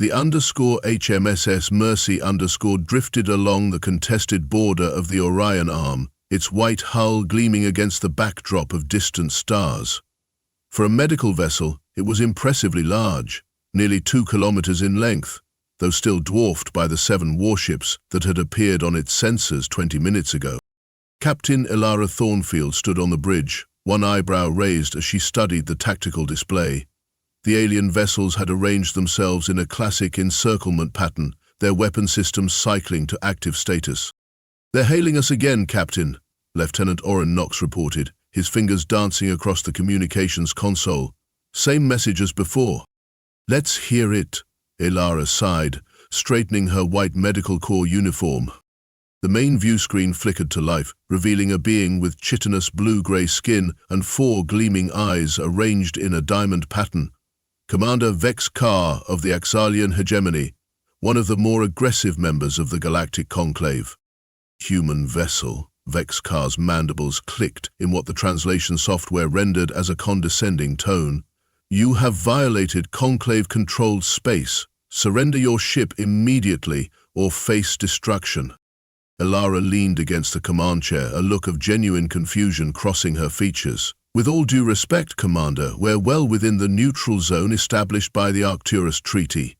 The _HMSS Mercy drifted along the contested border of the Orion Arm, its white hull gleaming against the backdrop of distant stars. For a medical vessel, it was impressively large, nearly 2 kilometers in length, though still dwarfed by the 7 warships that had appeared on its sensors 20 minutes ago. Captain Elara Thornfield stood on the bridge, one eyebrow raised as she studied the tactical display. The alien vessels had arranged themselves in a classic encirclement pattern, their weapon systems cycling to active status. "They're hailing us again, Captain," Lieutenant Orrin Knox reported, his fingers dancing across the communications console. "Same message as before." "Let's hear it," Elara sighed, straightening her white medical corps uniform. The main view screen flickered to life, revealing a being with chitinous blue-gray skin and 4 gleaming eyes arranged in a diamond pattern. Commander Vex'Karr of the Axalian Hegemony, one of the more aggressive members of the Galactic Conclave. Human vessel. Vex'Karr's mandibles clicked in what the translation software rendered as a condescending tone. "You have violated Conclave-controlled space. Surrender your ship immediately or face destruction." Elara leaned against the command chair, a look of genuine confusion crossing her features. "With all due respect, Commander, we're well within the neutral zone established by the Arcturus Treaty.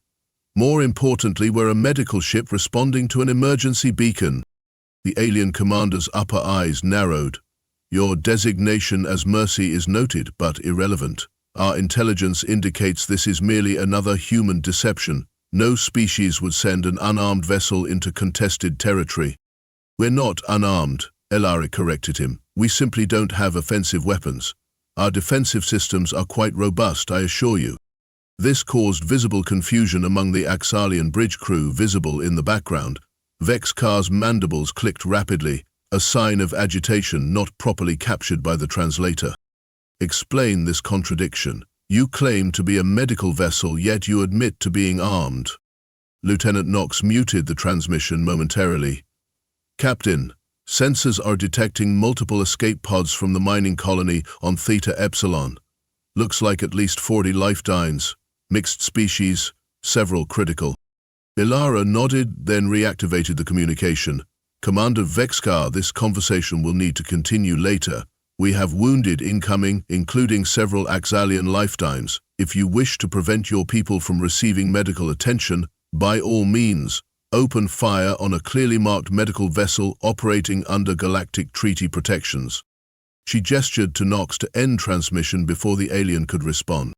More importantly, we're a medical ship responding to an emergency beacon." The alien commander's upper eyes narrowed. "Your designation as Mercy is noted, but irrelevant. Our intelligence indicates this is merely another human deception. No species would send an unarmed vessel into contested territory." "We're not unarmed," Elara corrected him. "We simply don't have offensive weapons. Our defensive systems are quite robust, I assure you." This caused visible confusion among the Axalian bridge crew visible in the background. Vex'Karr's mandibles clicked rapidly, a sign of agitation not properly captured by the translator. "Explain this contradiction. You claim to be a medical vessel, yet you admit to being armed." Lieutenant Knox muted the transmission momentarily. "Captain, sensors are detecting multiple escape pods from the mining colony on Theta Epsilon. Looks like at least 40 lifetimes, mixed species, several critical." Elara nodded, then reactivated the communication. "Commander Vex'Karr, this conversation will need to continue later. We have wounded incoming, including several Axalian lifetimes. If you wish to prevent your people from receiving medical attention, by all means, open fire on a clearly marked medical vessel operating under Galactic Treaty protections." She gestured to Knox to end transmission before the alien could respond.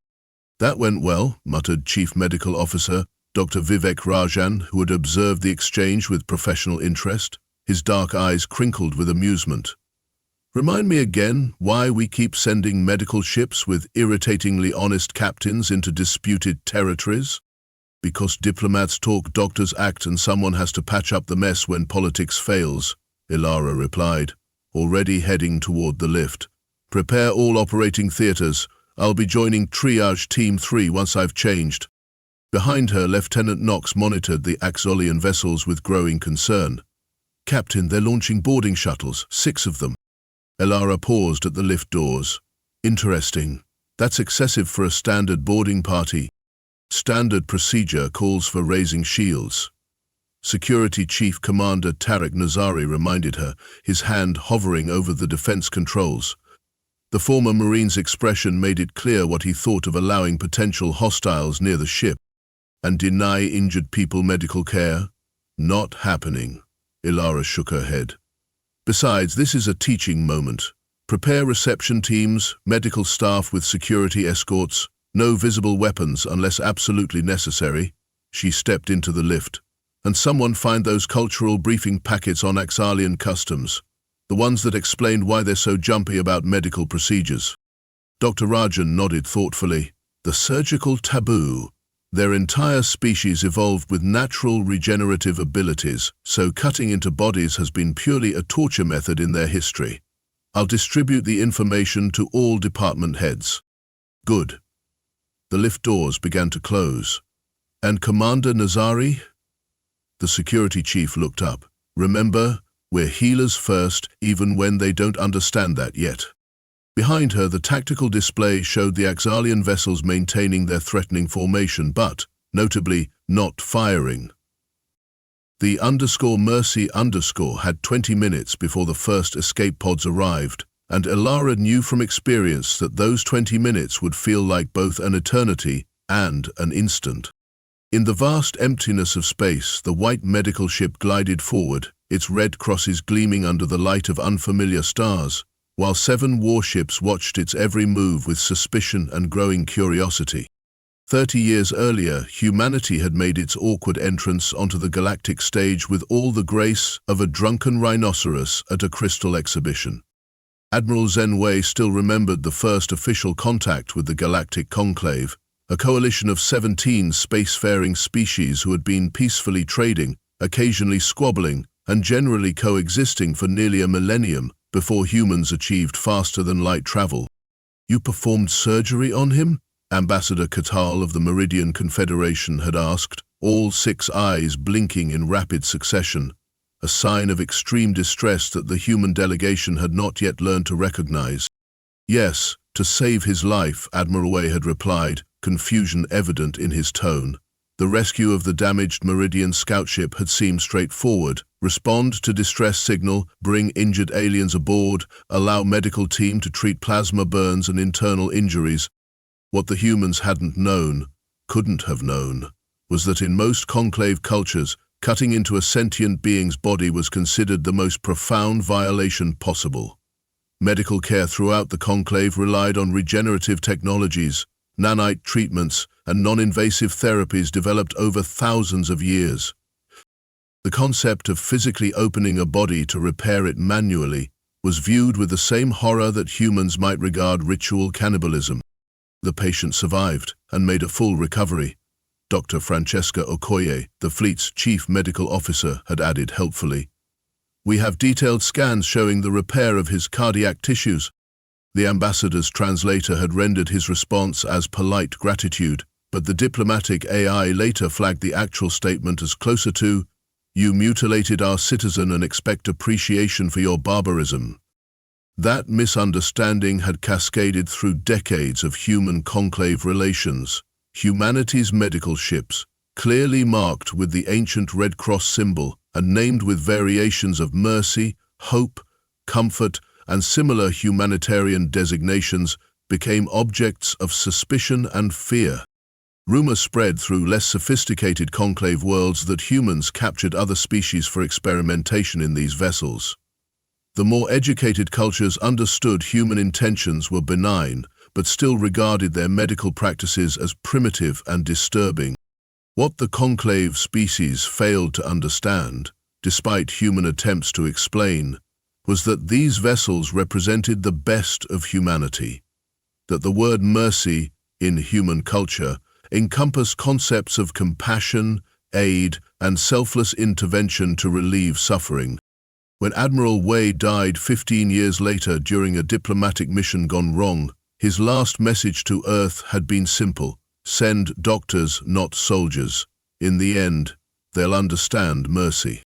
"That went well," muttered Chief Medical Officer Dr. Vivek Rajan, who had observed the exchange with professional interest. His dark eyes crinkled with amusement. "Remind me again why we keep sending medical ships with irritatingly honest captains into disputed territories?" "Because diplomats talk, doctors act, and someone has to patch up the mess when politics fails," Elara replied, already heading toward the lift. "Prepare all operating theaters. I'll be joining Triage Team 3 once I've changed." Behind her, Lieutenant Knox monitored the Axalian vessels with growing concern. "Captain, they're launching boarding shuttles, 6 of them." Elara paused at the lift doors. "Interesting. That's excessive for a standard boarding party. Standard procedure calls for raising shields." Security Chief Commander Tariq Nazari reminded her, his hand hovering over the defense controls. The former Marine's expression made it clear what he thought of allowing potential hostiles near the ship. "And deny injured people medical care? Not happening." Elara shook her head. "Besides, this is a teaching moment. Prepare reception teams, medical staff with security escorts, no visible weapons unless absolutely necessary." She stepped into the lift. "And someone find those cultural briefing packets on Axalian customs, the ones that explained why they're so jumpy about medical procedures." Dr. Rajan nodded thoughtfully. "The surgical taboo. Their entire species evolved with natural regenerative abilities, so cutting into bodies has been purely a torture method in their history. I'll distribute the information to all department heads." "Good." The lift doors began to close. "And Commander Nazari?" The security chief looked up. "Remember, we're healers first, even when they don't understand that yet." Behind her, the tactical display showed the Axalian vessels maintaining their threatening formation, but, notably not firing. The _Mercy_ had 20 minutes before the first escape pods arrived, and Elara knew from experience that those 20 minutes would feel like both an eternity and an instant. In the vast emptiness of space, the white medical ship glided forward, its red crosses gleaming under the light of unfamiliar stars, while 7 warships watched its every move with suspicion and growing curiosity. 30 years earlier, humanity had made its awkward entrance onto the galactic stage with all the grace of a drunken rhinoceros at a crystal exhibition. Admiral Zenwei still remembered the first official contact with the Galactic Conclave, a coalition of 17 spacefaring species who had been peacefully trading, occasionally squabbling, and generally coexisting for nearly a millennium before humans achieved faster-than-light travel. "You performed surgery on him?" Ambassador Catal of the Meridian Confederation had asked, all 6 eyes blinking in rapid succession, a sign of extreme distress that the human delegation had not yet learned to recognize. "Yes, to save his life," Admiral Wei had replied, confusion evident in his tone. The rescue of the damaged Meridian scout ship had seemed straightforward. Respond to distress signal, bring injured aliens aboard, allow medical team to treat plasma burns and internal injuries. What the humans hadn't known, couldn't have known, was that in most conclave cultures, cutting into a sentient being's body was considered the most profound violation possible. Medical care throughout the conclave relied on regenerative technologies, nanite treatments, and non-invasive therapies developed over thousands of years. The concept of physically opening a body to repair it manually was viewed with the same horror that humans might regard ritual cannibalism. The patient survived and made a full recovery. Dr. Francesca Okoye, the fleet's chief medical officer, had added helpfully. "We have detailed scans showing the repair of his cardiac tissues." The ambassador's translator had rendered his response as polite gratitude, but the diplomatic AI later flagged the actual statement as closer to, "You mutilated our citizen and expect appreciation for your barbarism." That misunderstanding had cascaded through decades of human conclave relations. Humanity's medical ships, clearly marked with the ancient Red Cross symbol and named with variations of mercy, hope, comfort, and similar humanitarian designations, became objects of suspicion and fear. Rumor spread through less sophisticated conclave worlds that humans captured other species for experimentation in these vessels. The more educated cultures understood human intentions were benign, but still regarded their medical practices as primitive and disturbing. What the conclave species failed to understand, despite human attempts to explain, was that these vessels represented the best of humanity, that the word mercy, in human culture, encompassed concepts of compassion, aid, and selfless intervention to relieve suffering. When Admiral Wei died 15 years later during a diplomatic mission gone wrong, his last message to Earth had been simple: send doctors, not soldiers. In the end, they'll understand mercy.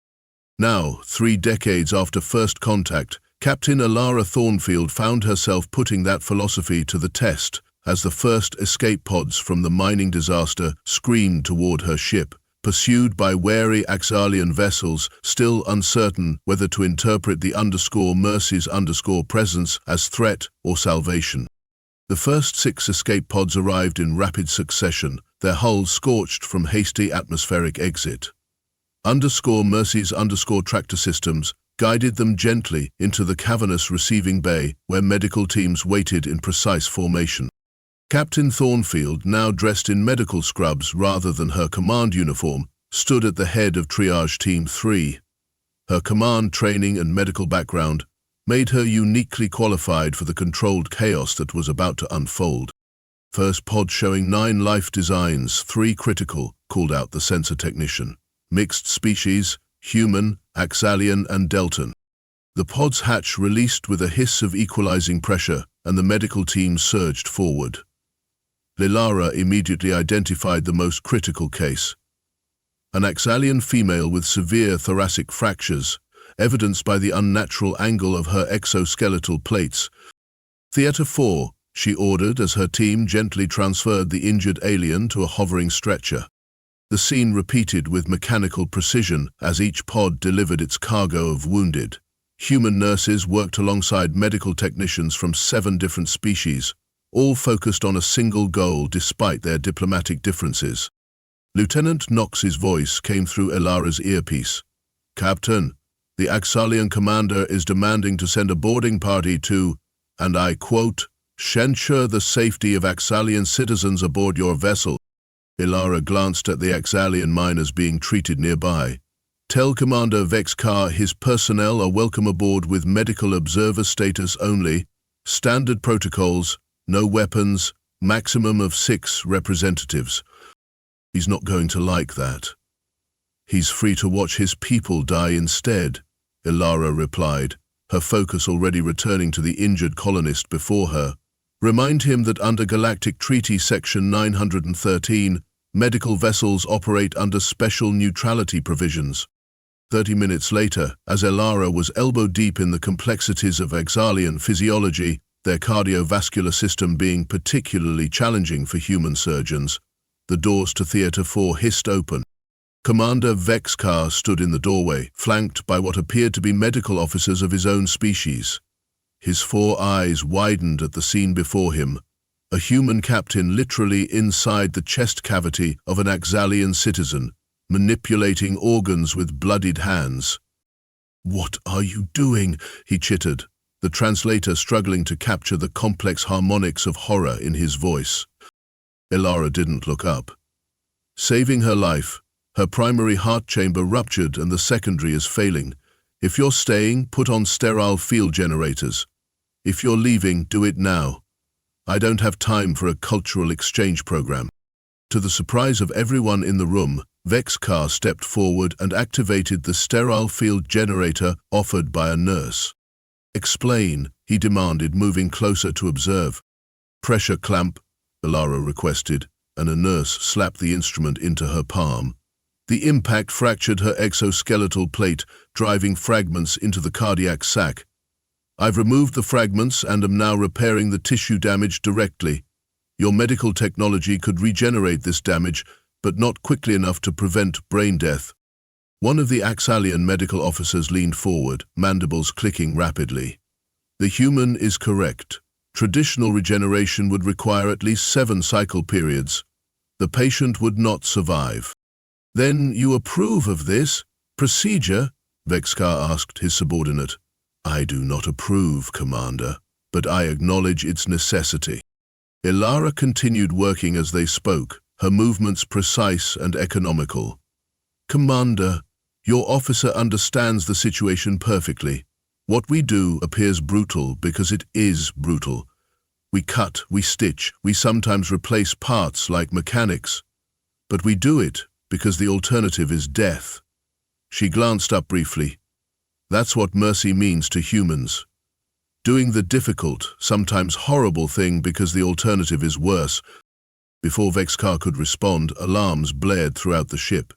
Now, 3 decades after first contact, Captain Elara Thornfield found herself putting that philosophy to the test as the first escape pods from the mining disaster screamed toward her ship, pursued by wary Axalian vessels, still uncertain whether to interpret the _Mercy's presence as threat or salvation. The first 6 escape pods arrived in rapid succession, their hulls scorched from hasty atmospheric exit. Mercy's tractor systems guided them gently into the cavernous receiving bay where medical teams waited in precise formation. Captain Thornfield, now dressed in medical scrubs rather than her command uniform, stood at the head of Triage Team 3. Her command training and medical background made her uniquely qualified for the controlled chaos that was about to unfold. First pod showing 9 life designs, 3 critical, called out the sensor technician. Mixed species, human, Axalian, and Deltan. The pod's hatch released with a hiss of equalizing pressure, and the medical team surged forward. Elara immediately identified the most critical case. An Axalian female with severe thoracic fractures, evidenced by the unnatural angle of her exoskeletal plates. Theater 4, she ordered as her team gently transferred the injured alien to a hovering stretcher. The scene repeated with mechanical precision as each pod delivered its cargo of wounded. Human nurses worked alongside medical technicians from 7 different species, all focused on a single goal despite their diplomatic differences. Lieutenant Knox's voice came through Elara's earpiece. "Captain, the Axalian commander is demanding to send a boarding party to, and I quote, ensure the safety of Axalian citizens aboard your vessel." Elara glanced at the Axalian miners being treated nearby. "Tell Commander Vex'Karr his personnel are welcome aboard with medical observer status only, standard protocols, no weapons, maximum of 6 representatives." "He's not going to like that. He's free to watch his people die instead," Elara replied, her focus already returning to the injured colonist before her. "Remind him that under Galactic Treaty Section 913, medical vessels operate under special neutrality provisions." 30 minutes later, as Elara was elbow-deep in the complexities of Axalian physiology, their cardiovascular system being particularly challenging for human surgeons, the doors to Theatre 4 hissed open. Commander Vex'Karr stood in the doorway, flanked by what appeared to be medical officers of his own species. His 4 eyes widened at the scene before him, a human captain literally inside the chest cavity of an Axalian citizen, manipulating organs with bloodied hands. "What are you doing?" he chittered, the translator struggling to capture the complex harmonics of horror in his voice. Elara didn't look up. "Saving her life. Her primary heart chamber ruptured and the secondary is failing. If you're staying, put on sterile field generators. If you're leaving, do it now. I don't have time for a cultural exchange program." To the surprise of everyone in the room, Vex'Karr stepped forward and activated the sterile field generator offered by a nurse. "Explain," he demanded, moving closer to observe. "Pressure clamp," Elara requested, and a nurse slapped the instrument into her palm. The impact fractured her exoskeletal plate, driving fragments into the cardiac sac. "I've removed the fragments and am now repairing the tissue damage directly. Your medical technology could regenerate this damage, but not quickly enough to prevent brain death." One of the Axalian medical officers leaned forward, mandibles clicking rapidly. "The human is correct. Traditional regeneration would require at least 7 cycle periods. The patient would not survive." "Then you approve of this procedure?" Vex'Karr asked his subordinate. "I do not approve, Commander, but I acknowledge its necessity." Elara continued working as they spoke, her movements precise and economical. "Commander, your officer understands the situation perfectly. What we do appears brutal because it is brutal. We cut, we stitch, we sometimes replace parts like mechanics. But we do it because the alternative is death." She glanced up briefly. "That's what mercy means to humans. Doing the difficult, sometimes horrible thing because the alternative is worse." Before Vex'Karr could respond, alarms blared throughout the ship.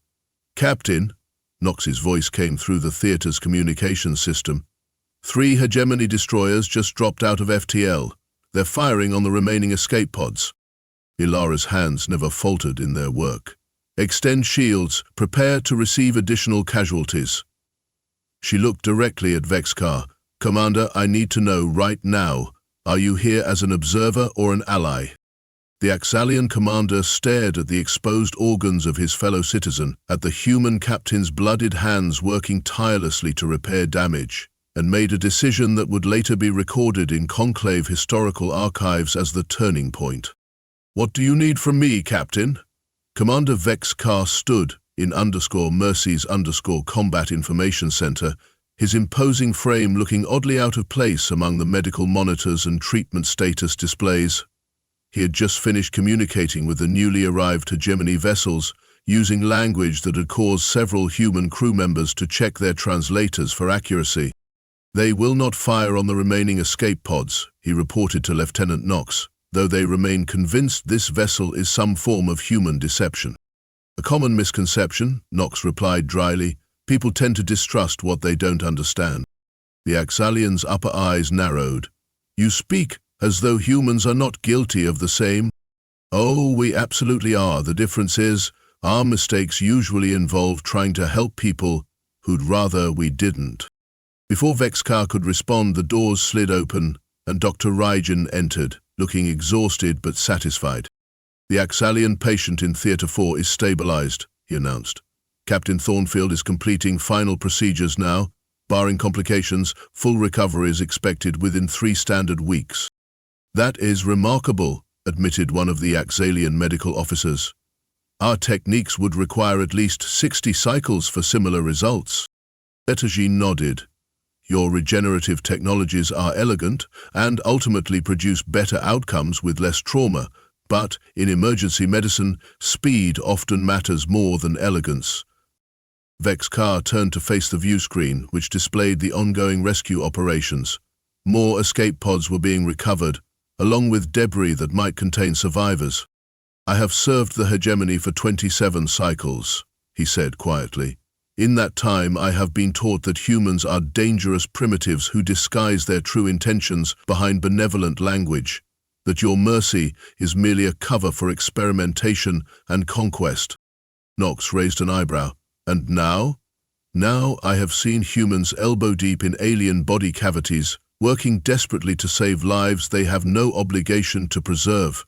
"Captain," Knox's voice came through the theater's communications system. 3 Hegemony destroyers just dropped out of FTL. They're firing on the remaining escape pods." Elara's hands never faltered in their work. "Extend shields, prepare to receive additional casualties." She looked directly at Vex'Karr. "Commander, I need to know right now, are you here as an observer or an ally?" The Axalian commander stared at the exposed organs of his fellow citizen, at the human captain's bloodied hands working tirelessly to repair damage, and made a decision that would later be recorded in Conclave historical archives as the turning point. "What do you need from me, Captain?" Commander Vex'Karr stood in _Mercy's _combat information center, his imposing frame looking oddly out of place among the medical monitors and treatment status displays. He had just finished communicating with the newly arrived Hegemony vessels, using language that had caused several human crew members to check their translators for accuracy. "They will not fire on the remaining escape pods," he reported to Lieutenant Knox, though they remain convinced this vessel is some form of human deception. "A common misconception," Knox replied dryly. "People tend to distrust what they don't understand." The Axalian's upper eyes narrowed. "You speak as though humans are not guilty of the same." "Oh, we absolutely are. The difference is, Our mistakes usually involve trying to help people who'd rather we didn't." Before Vex'Karr could respond, the doors slid open and Dr. Rajan entered, looking exhausted but satisfied. "The Axalian patient in Theatre 4 is stabilized," he announced. "Captain Thornfield is completing final procedures now. Barring complications, full recovery is expected within 3 standard weeks." "That is remarkable," admitted one of the Axalian medical officers. "Our techniques would require at least 60 cycles for similar results." Etaji nodded. "Your regenerative technologies are elegant and ultimately produce better outcomes with less trauma, but in emergency medicine, speed often matters more than elegance." Vex'Karr turned to face the view screen, which displayed the ongoing rescue operations. More escape pods were being recovered, along with debris that might contain survivors. "I have served the hegemony for 27 cycles," he said quietly. "In that time, I have been taught that humans are dangerous primitives who disguise their true intentions behind benevolent language, that your mercy is merely a cover for experimentation and conquest." Knox raised an eyebrow. "And now? Now I have seen humans elbow-deep in alien body cavities, working desperately to save lives they have no obligation to preserve."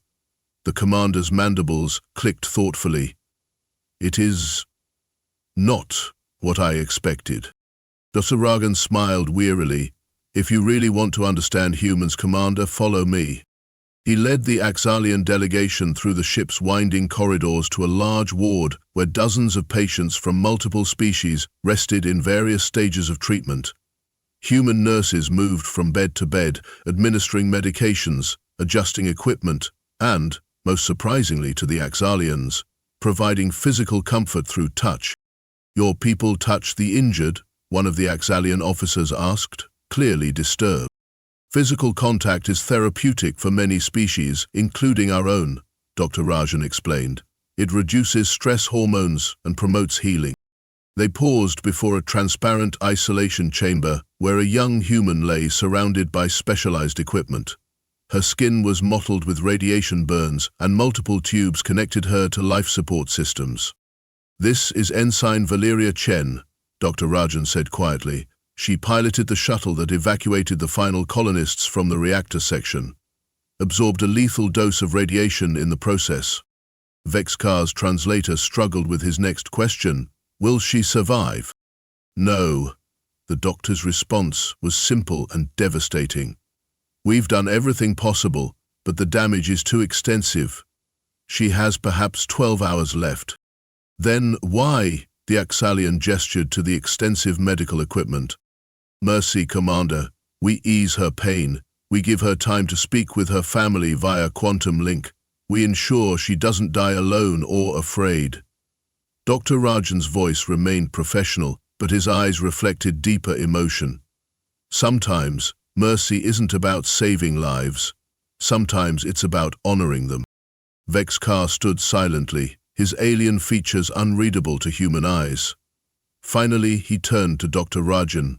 The commander's mandibles clicked thoughtfully. "It is not what I expected." Dr. Rajan smiled wearily. "If you really want to understand humans, Commander, follow me." He led the Axalian delegation through the ship's winding corridors to a large ward where dozens of patients from multiple species rested in various stages of treatment. Human nurses moved from bed to bed, administering medications, adjusting equipment, and, most surprisingly to the Axalians, providing physical comfort through touch. "Your people touch the injured?" one of the Axalian officers asked, clearly disturbed. "Physical contact is therapeutic for many species, including our own," Dr. Rajan explained. "It reduces stress hormones and promotes healing." They paused before a transparent isolation chamber where a young human lay surrounded by specialized equipment. Her skin was mottled with radiation burns, and multiple tubes connected her to life support systems. "This is Ensign Valeria Chen," Dr. Rajan said quietly. She piloted the shuttle that evacuated the final colonists from the reactor section. Absorbed a lethal dose of radiation in the process. Vex'Karr's translator struggled with his next question. "Will she survive?" "No." The doctor's response was simple and devastating. "We've done everything possible, but the damage is too extensive. She has perhaps 12 hours left." "Then why?" The Axalian gestured to the extensive medical equipment. "Mercy, Commander. We ease her pain. We give her time to speak with her family via quantum link. We ensure she doesn't die alone or afraid." Dr. Rajan's voice remained professional, but his eyes reflected deeper emotion. "Sometimes, mercy isn't about saving lives. Sometimes it's about honoring them." Vex'Karr stood silently, his alien features unreadable to human eyes. Finally, he turned to Dr. Rajan.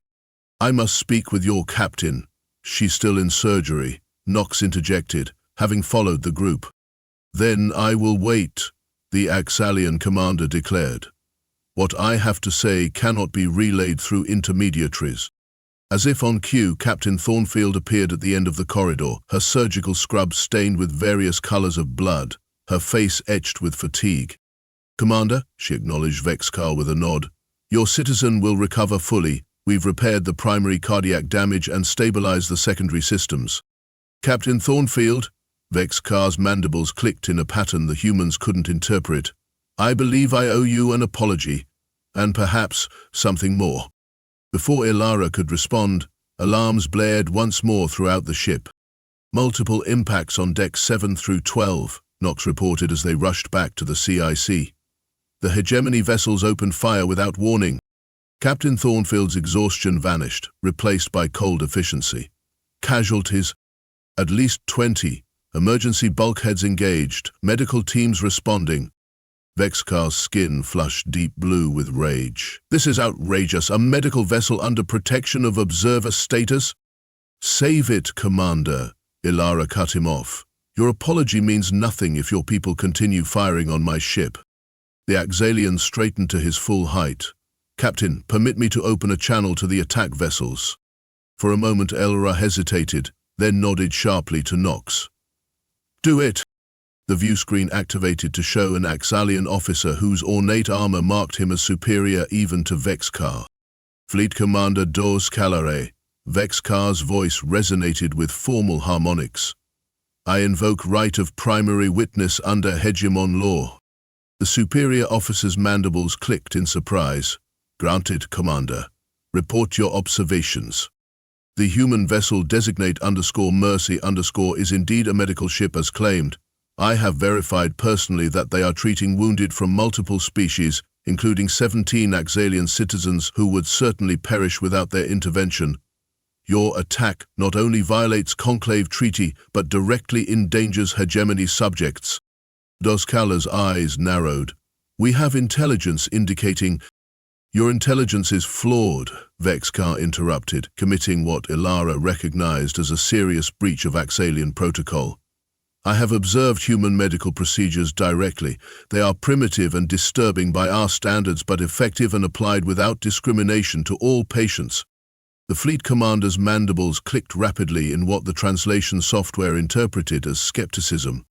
"I must speak with your captain. She's still in surgery," Knox interjected, having followed the group. "Then I will wait," the Axalian commander declared. "What I have to say cannot be relayed through intermediaries." As if on cue, Captain Thornfield appeared at the end of the corridor, her surgical scrubs stained with various colors of blood, her face etched with fatigue. "Commander," she acknowledged Vex'Karr with a nod, "your citizen will recover fully. We've repaired the primary cardiac damage and stabilized the secondary systems." "Captain Thornfield," Vex'Karr's mandibles clicked in a pattern the humans couldn't interpret. "I believe I owe you an apology, and perhaps something more." Before Elara could respond, alarms blared once more throughout the ship. "Multiple impacts on decks 7 through 12, Knox reported as they rushed back to the CIC. "The hegemony vessels opened fire without warning." Captain Thornfield's exhaustion vanished, replaced by cold efficiency. "Casualties? At least 20. Emergency bulkheads engaged. Medical teams responding." Vex'Karr's skin flushed deep blue with rage. "This is outrageous. A medical vessel under protection of observer status?" "Save it, Commander," Elara cut him off. "Your apology means nothing if your people continue firing on my ship." The Axalian straightened to his full height. "Captain, permit me to open a channel to the attack vessels." For a moment Elara hesitated, then nodded sharply to Nox. "Do it." The viewscreen activated to show an Axalian officer whose ornate armor marked him as superior even to Vex'Karr. "Fleet Commander Dos Calare." Vex'Karr's voice resonated with formal harmonics. "I invoke right of primary witness under Hegemon law." The superior officer's mandibles clicked in surprise. "Granted, Commander. Report your observations." The human vessel designate_Mercy_ is indeed a medical ship as claimed. I have verified personally that they are treating wounded from multiple species, including 17 Axalian citizens who would certainly perish without their intervention. Your attack not only violates Conclave treaty, but directly endangers hegemony subjects. Dos Callar's eyes narrowed. "We have intelligence indicating—" "Your intelligence is flawed," Vex'Karr interrupted, committing what Elara recognized as a serious breach of Axalian protocol. "I have observed human medical procedures directly. They are primitive and disturbing by our standards, but effective and applied without discrimination to all patients." The fleet commander's mandibles clicked rapidly in what the translation software interpreted as skepticism.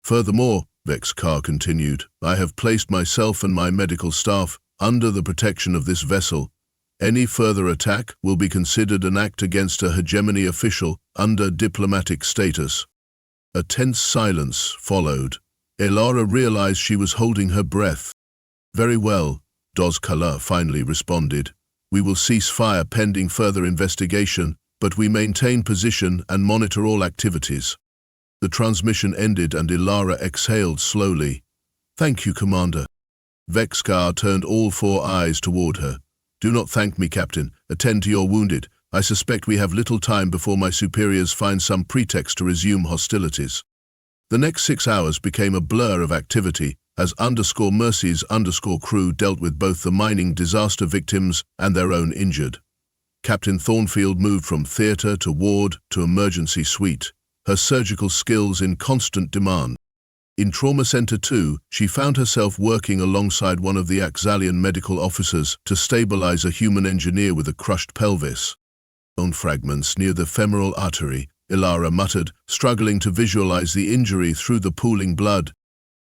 "Furthermore," Vex'Karr continued, "I have placed myself and my medical staff under the protection of this vessel. Any further attack will be considered an act against a hegemony official under diplomatic status." A tense silence followed. Elara realized she was holding her breath. "Very well," Dos Callar finally responded. "We will cease fire pending further investigation, but we maintain position and monitor all activities." The transmission ended and Elara exhaled slowly. "Thank you, Commander." Vex'Karr turned all four eyes toward her. "Do not thank me, Captain. Attend to your wounded. I suspect we have little time before my superiors find some pretext to resume hostilities." The next 6 hours became a blur of activity as _Mercy's crew dealt with both the mining disaster victims and their own injured. Captain Thornfield moved from theater to ward to emergency suite, her surgical skills in constant demand. In Trauma Center 2, she found herself working alongside one of the Axalian medical officers to stabilize a human engineer with a crushed pelvis. "Bone fragments near the femoral artery," Elara muttered, struggling to visualize the injury through the pooling blood.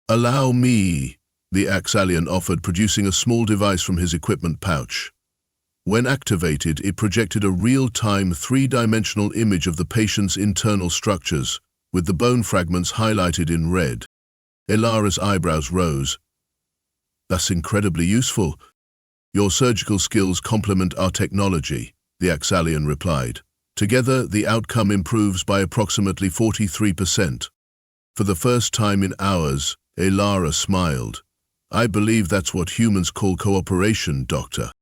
"Allow me," the Axalian offered, producing a small device from his equipment pouch. When activated, it projected a real-time, three-dimensional image of the patient's internal structures, with the bone fragments highlighted in red. Elara's eyebrows rose. "That's incredibly useful. Your surgical skills complement our technology," the Axalian replied. "Together, the outcome improves by approximately 43%. For the first time in hours, Elara smiled. "I believe that's what humans call cooperation, Doctor."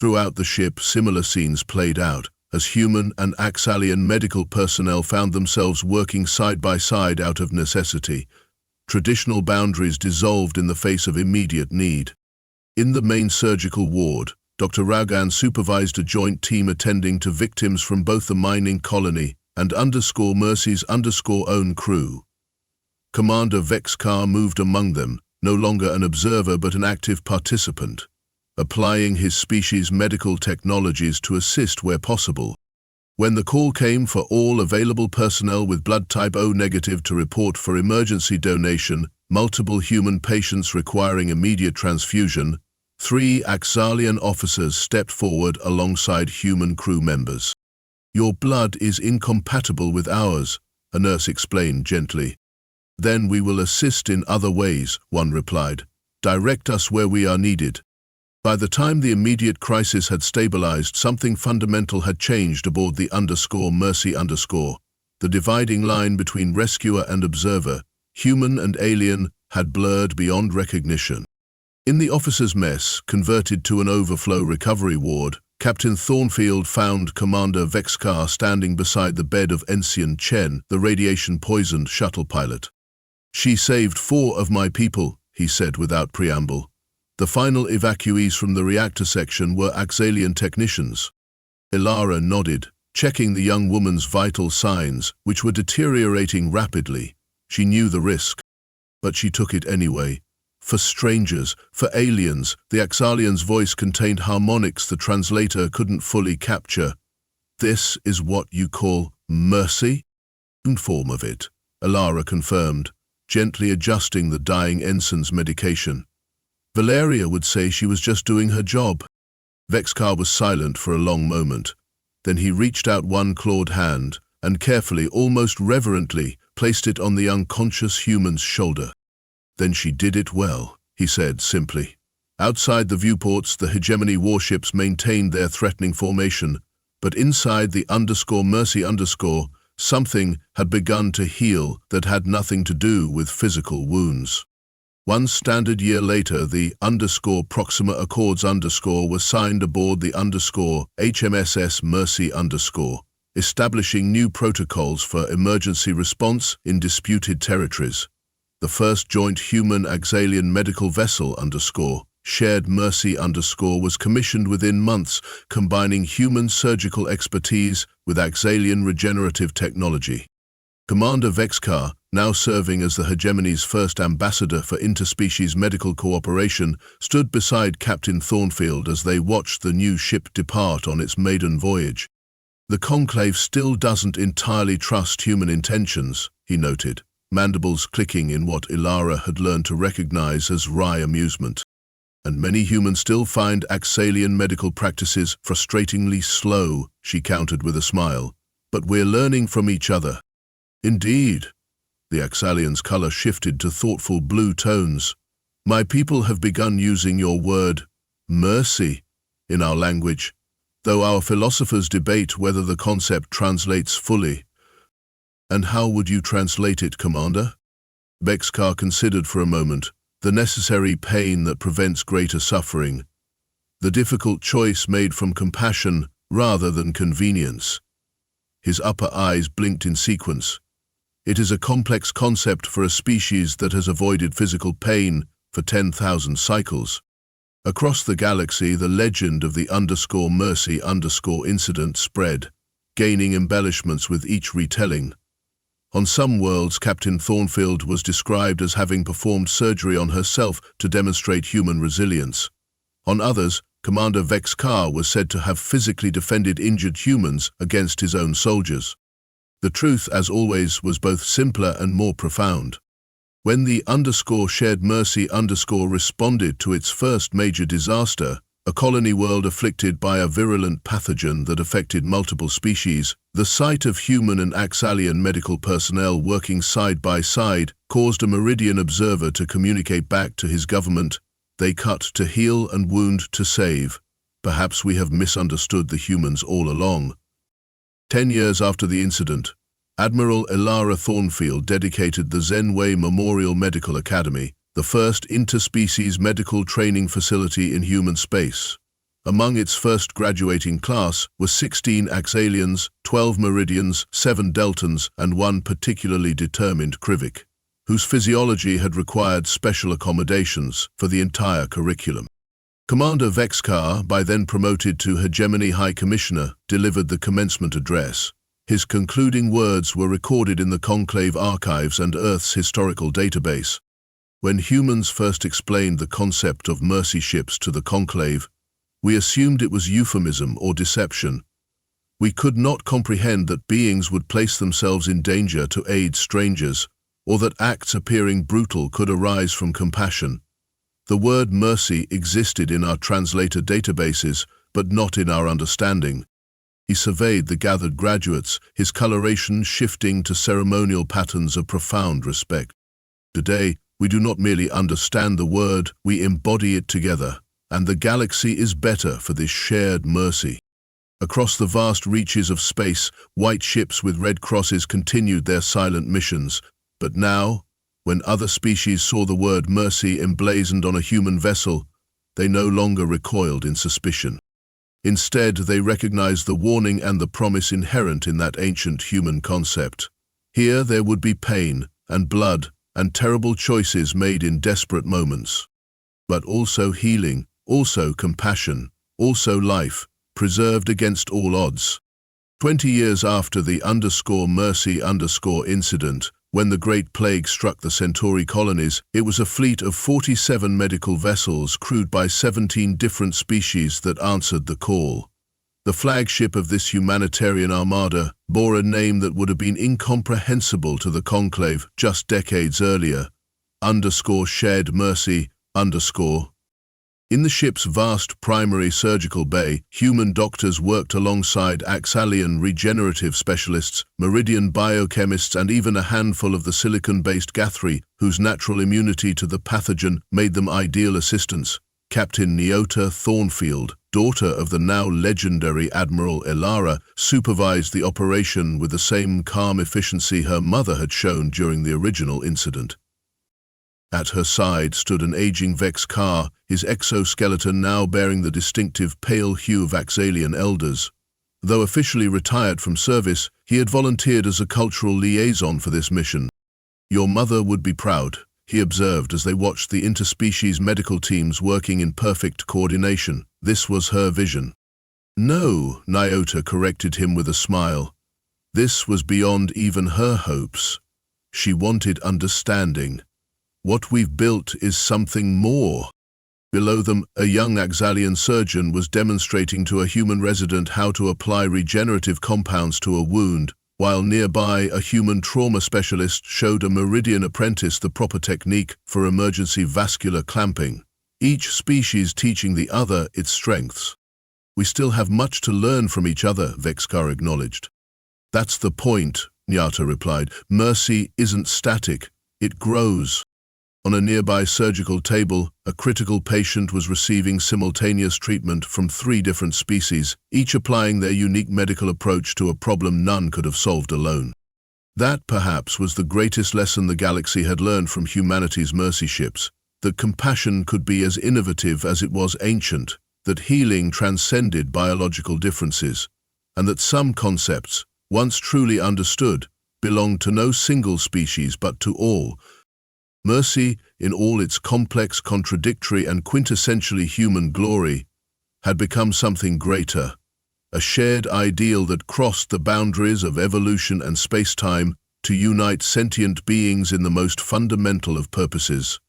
Throughout the ship, similar scenes played out, as human and Axalian medical personnel found themselves working side by side out of necessity. Traditional boundaries dissolved in the face of immediate need. In the main surgical ward, Dr. Raugan supervised a joint team attending to victims from both the mining colony and _Mercy's own crew. Commander Vex'Karr moved among them, no longer an observer but an active participant, applying his species' medical technologies to assist where possible. When the call came for all available personnel with blood type O negative to report for emergency donation, multiple human patients requiring immediate transfusion, 3 Axalian officers stepped forward alongside human crew members. "Your blood is incompatible with ours," a nurse explained gently. "Then we will assist in other ways," one replied. "Direct us where we are needed." By the time the immediate crisis had stabilized, something fundamental had changed aboard the _Mercy_. The dividing line between rescuer and observer, human and alien, had blurred beyond recognition. In the officers' mess, converted to an overflow recovery ward, Captain Thornfield found Commander Vex'Karr standing beside the bed of Ensign Chen, the radiation-poisoned shuttle pilot. "She saved 4 of my people," he said without preamble. The final evacuees from the reactor section were Axalian technicians. Elara nodded, checking the young woman's vital signs, which were deteriorating rapidly. She knew the risk, but she took it anyway. for strangers, for aliens. The Axalian's voice contained harmonics the translator couldn't fully capture. This is what you call mercy? One form of it, Elara confirmed, gently adjusting the dying ensign's medication. Valeria would say she was just doing her job. Vex'Karr was silent for a long moment. Then he reached out one clawed hand and carefully, almost reverently, placed it on the unconscious human's shoulder. Then she did it well, he said simply. Outside the viewports, the Hegemony warships maintained their threatening formation, but inside the _Mercy _ something had begun to heal that had nothing to do with physical wounds. One standard year later, the _Proxima Accords was signed aboard the HMSS Mercy establishing new protocols for emergency response in disputed territories. The first joint human Axalian medical vessel Shared Mercy was commissioned within months, combining human surgical expertise with Axalian regenerative technology. Commander Vex'Karr, now serving as the Hegemony's first ambassador for interspecies medical cooperation, stood beside Captain Thornfield as they watched the new ship depart on its maiden voyage. The Conclave still doesn't entirely trust human intentions, he noted, mandibles clicking in what Elara had learned to recognize as wry amusement. And many humans still find Axalian medical practices frustratingly slow, she countered with a smile. But we're learning from each other. Indeed. The Axalian's color shifted to thoughtful blue tones. My people have begun using your word, mercy, in our language, though our philosophers debate whether the concept translates fully. And how would you translate it, Commander? Vex'Karr considered for a moment, the necessary pain that prevents greater suffering, the difficult choice made from compassion rather than convenience. His upper eyes blinked in sequence. It is a complex concept for a species that has avoided physical pain for 10,000 cycles. Across the galaxy, the legend of the _Mercy _ incident spread, gaining embellishments with each retelling. On some worlds, Captain Thornfield was described as having performed surgery on herself to demonstrate human resilience. On others, Commander Vex'Karr was said to have physically defended injured humans against his own soldiers. The truth, as always, was both simpler and more profound. When the Shared Mercy responded to its first major disaster, a colony world afflicted by a virulent pathogen that affected multiple species, the sight of human and Axalian medical personnel working side by side caused a Meridian observer to communicate back to his government, "They cut to heal and wound to save. Perhaps we have misunderstood the humans all along." 10 years after the incident, Admiral Elara Thornfield dedicated the Zenway Memorial Medical Academy, the first interspecies medical training facility in human space. Among its first graduating class were 16 Axalians, 12 Meridians, 7 Deltans, and 1 particularly determined Krivik, whose physiology had required special accommodations for the entire curriculum. Commander Vex'Karr, by then promoted to Hegemony High Commissioner, delivered the commencement address. His concluding words were recorded in the Conclave archives and Earth's historical database. When humans first explained the concept of mercy ships to the Conclave, we assumed it was euphemism or deception. We could not comprehend that beings would place themselves in danger to aid strangers, or that acts appearing brutal could arise from compassion. The word mercy existed in our translator databases, but not in our understanding. He surveyed the gathered graduates, his coloration shifting to ceremonial patterns of profound respect. Today, we do not merely understand the word, we embody it together, and the galaxy is better for this shared mercy. Across the vast reaches of space, white ships with red crosses continued their silent missions, but now, when other species saw the word mercy emblazoned on a human vessel, they no longer recoiled in suspicion. Instead, they recognized the warning and the promise inherent in that ancient human concept. Here there would be pain and blood and terrible choices made in desperate moments, but also healing, also compassion, also life, preserved against all odds. 20 years after the Mercy incident, When the Great Plague struck the Centauri colonies, it was a fleet of 47 medical vessels crewed by 17 different species that answered the call. The flagship of this humanitarian armada bore a name that would have been incomprehensible to the Conclave just decades earlier, _Shared Mercy, _. In the ship's vast primary surgical bay, human doctors worked alongside Axalian regenerative specialists, Meridian biochemists, and even a handful of the silicon-based Gathri, whose natural immunity to the pathogen made them ideal assistants. Captain Elara Thornfield, daughter of the now legendary Admiral Elara, supervised the operation with the same calm efficiency her mother had shown during the original incident. At her side stood an aging Vex'Karr, his exoskeleton now bearing the distinctive pale hue of Axalian elders. Though officially retired from service, he had volunteered as a cultural liaison for this mission. "Your mother would be proud," he observed as they watched the interspecies medical teams working in perfect coordination. This was her vision. "No," Nyota corrected him with a smile. This was beyond even her hopes. She wanted understanding. "What we've built is something more." Below them, a young Axalian surgeon was demonstrating to a human resident how to apply regenerative compounds to a wound, while nearby a human trauma specialist showed a Meridian apprentice the proper technique for emergency vascular clamping, each species teaching the other its strengths. "We still have much to learn from each other," Vex'Karr acknowledged. "That's the point," Nyota replied. "Mercy isn't static, it grows." On a nearby surgical table, a critical patient was receiving simultaneous treatment from 3 different species, each applying their unique medical approach to a problem none could have solved alone. That, perhaps, was the greatest lesson the galaxy had learned from humanity's mercy ships, that compassion could be as innovative as it was ancient, that healing transcended biological differences, and that some concepts, once truly understood, belonged to no single species but to all. Mercy, in all its complex, contradictory, and quintessentially human glory, had become something greater, a shared ideal that crossed the boundaries of evolution and space-time to unite sentient beings in the most fundamental of purposes,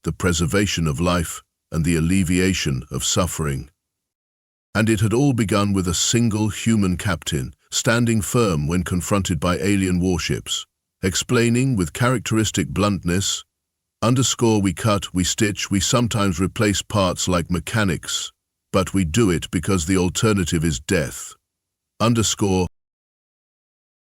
the preservation of life and the alleviation of suffering. And it had all begun with a single human captain, standing firm when confronted by alien warships, explaining with characteristic bluntness, "We cut, we stitch, we sometimes replace parts like mechanics, but we do it because the alternative is death.